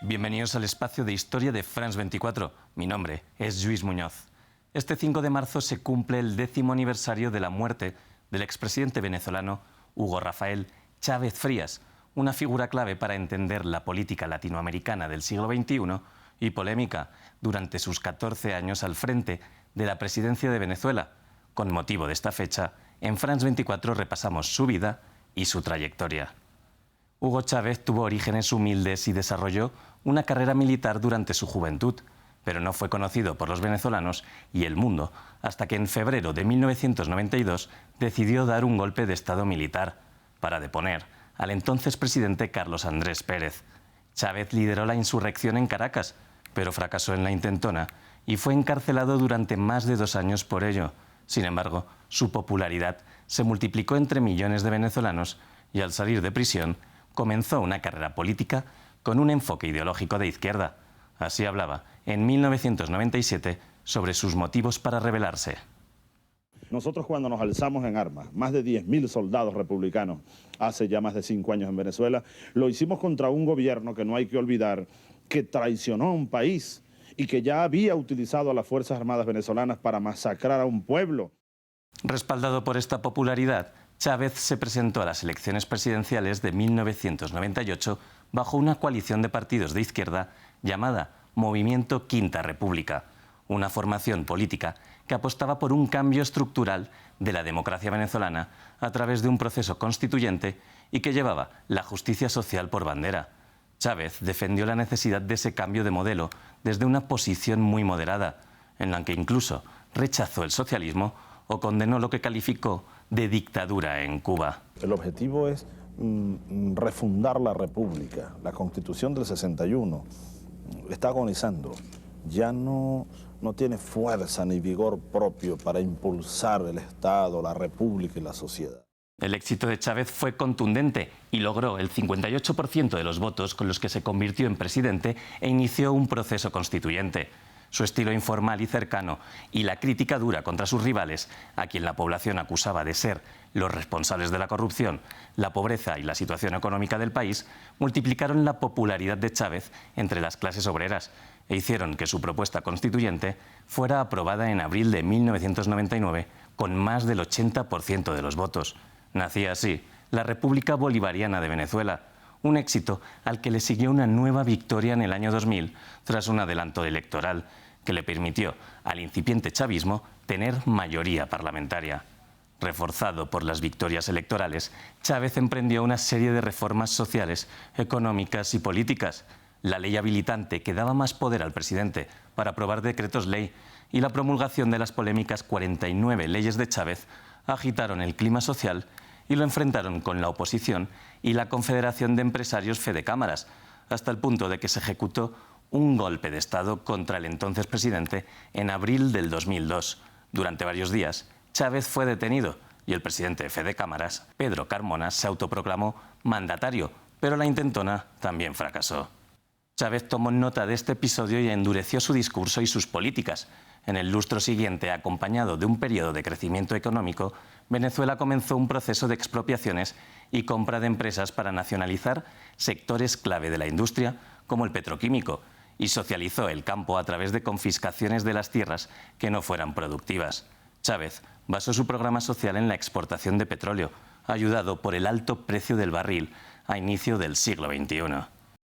Bienvenidos al espacio de historia de France 24. Mi nombre es Lluís Muñoz. Este 5 de marzo se cumple el 10º aniversario de la muerte del expresidente venezolano Hugo Rafael Chávez Frías, una figura clave para entender la política latinoamericana del siglo XXI y polémica durante sus 14 años al frente de la presidencia de Venezuela. Con motivo de esta fecha, en France 24 repasamos su vida y su trayectoria. Hugo Chávez tuvo orígenes humildes y desarrolló una carrera militar durante su juventud, pero no fue conocido por los venezolanos y el mundo hasta que en febrero de 1992 decidió dar un golpe de Estado militar para deponer al entonces presidente Carlos Andrés Pérez. Chávez lideró la insurrección en Caracas, pero fracasó en la intentona y fue encarcelado durante más de 2 años por ello. Sin embargo, su popularidad se multiplicó entre millones de venezolanos y al salir de prisión comenzó una carrera política con un enfoque ideológico de izquierda. Así hablaba en 1997 sobre sus motivos para rebelarse. Nosotros cuando nos alzamos en armas, más de 10.000 soldados republicanos, hace ya más de 5 años en Venezuela, lo hicimos contra un gobierno que no hay que olvidar que traicionó a un país y que ya había utilizado a las Fuerzas Armadas venezolanas para masacrar a un pueblo. Respaldado por esta popularidad, Chávez se presentó a las elecciones presidenciales de 1998 bajo una coalición de partidos de izquierda llamada Movimiento Quinta República, una formación política que apostaba por un cambio estructural de la democracia venezolana a través de un proceso constituyente y que llevaba la justicia social por bandera. Chávez defendió la necesidad de ese cambio de modelo desde una posición muy moderada, en la que incluso rechazó el socialismo o condenó lo que calificó de dictadura en Cuba. El objetivo es refundar la República. La Constitución del 61 está agonizando. Ya no tiene fuerza ni vigor propio para impulsar el Estado, la República y la sociedad. El éxito de Chávez fue contundente y logró el 58% de los votos con los que se convirtió en presidente e inició un proceso constituyente. Su estilo informal y cercano y la crítica dura contra sus rivales, a quien la población acusaba de ser los responsables de la corrupción, la pobreza y la situación económica del país, multiplicaron la popularidad de Chávez entre las clases obreras e hicieron que su propuesta constituyente fuera aprobada en abril de 1999 con más del 80% de los votos. Nacía así la República Bolivariana de Venezuela, un éxito al que le siguió una nueva victoria en el año 2000 tras un adelanto electoral que le permitió al incipiente chavismo tener mayoría parlamentaria. Reforzado por las victorias electorales, Chávez emprendió una serie de reformas sociales, económicas y políticas. La ley habilitante que daba más poder al presidente para aprobar decretos ley y la promulgación de las polémicas 49 leyes de Chávez agitaron el clima social y lo enfrentaron con la oposición y la Confederación de Empresarios Fedecámaras, hasta el punto de que se ejecutó un golpe de Estado contra el entonces presidente en abril del 2002. Durante varios días, Chávez fue detenido y el presidente de Fedecámaras, Pedro Carmona, se autoproclamó mandatario, pero la intentona también fracasó. Chávez tomó nota de este episodio y endureció su discurso y sus políticas. En el lustro siguiente, acompañado de un periodo de crecimiento económico, Venezuela comenzó un proceso de expropiaciones y compra de empresas para nacionalizar sectores clave de la industria, como el petroquímico, y socializó el campo a través de confiscaciones de las tierras que no fueran productivas. Chávez basó su programa social en la exportación de petróleo, ayudado por el alto precio del barril a inicio del siglo XXI.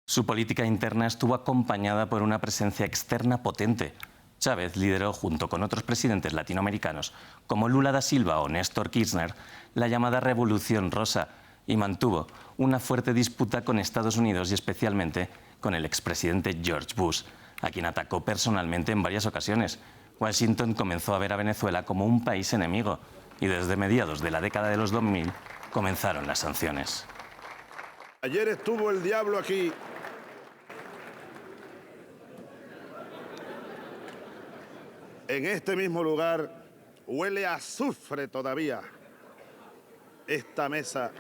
Su política interna estuvo acompañada por una presencia externa potente. Chávez lideró, junto con otros presidentes latinoamericanos, como Lula da Silva o Néstor Kirchner, la llamada Revolución Rosa y mantuvo una fuerte disputa con Estados Unidos y especialmente con el expresidente George Bush, a quien atacó personalmente en varias ocasiones. Washington comenzó a ver a Venezuela como un país enemigo y desde mediados de la década de los 2000 comenzaron las sanciones. Ayer estuvo el diablo aquí. En este mismo lugar huele a azufre todavía esta mesa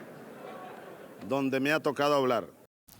donde me ha tocado hablar.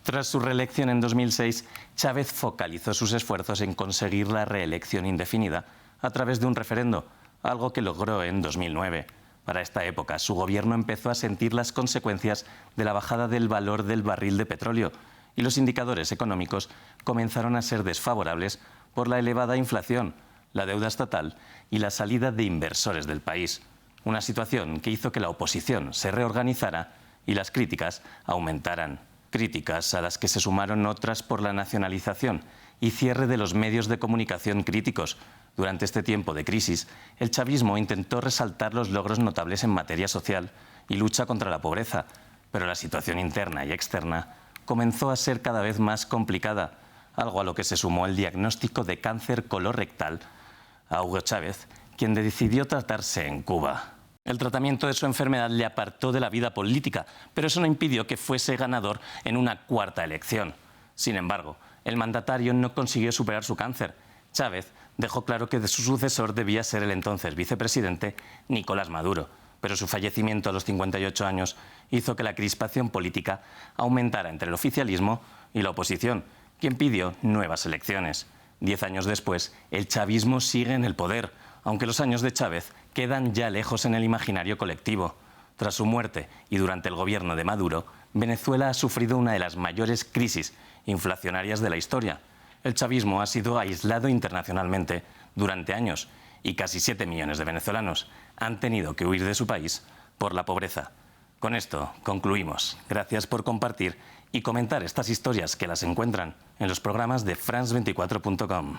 Tras su reelección en 2006, Chávez focalizó sus esfuerzos en conseguir la reelección indefinida a través de un referendo, algo que logró en 2009. Para esta época, su gobierno empezó a sentir las consecuencias de la bajada del valor del barril de petróleo y los indicadores económicos comenzaron a ser desfavorables por la elevada inflación, la deuda estatal y la salida de inversores del país. Una situación que hizo que la oposición se reorganizara y las críticas aumentaran. Críticas a las que se sumaron otras por la nacionalización y cierre de los medios de comunicación críticos. Durante este tiempo de crisis, el chavismo intentó resaltar los logros notables en materia social y lucha contra la pobreza, pero la situación interna y externa comenzó a ser cada vez más complicada, algo a lo que se sumó el diagnóstico de cáncer colorectal a Hugo Chávez, quien decidió tratarse en Cuba. El tratamiento de su enfermedad le apartó de la vida política, pero eso no impidió que fuese ganador en una cuarta elección. Sin embargo, el mandatario no consiguió superar su cáncer. Chávez dejó claro que su sucesor debía ser el entonces vicepresidente Nicolás Maduro, pero su fallecimiento a los 58 años hizo que la crispación política aumentara entre el oficialismo y la oposición, quien pidió nuevas elecciones. 10 años después, el chavismo sigue en el poder, aunque los años de Chávez quedan ya lejos en el imaginario colectivo. Tras su muerte y durante el gobierno de Maduro, Venezuela ha sufrido una de las mayores crisis inflacionarias de la historia. El chavismo ha sido aislado internacionalmente durante años y casi 7 millones de venezolanos han tenido que huir de su país por la pobreza. Con esto concluimos. Gracias por compartir y comentar estas historias que las encuentran en los programas de France24.com.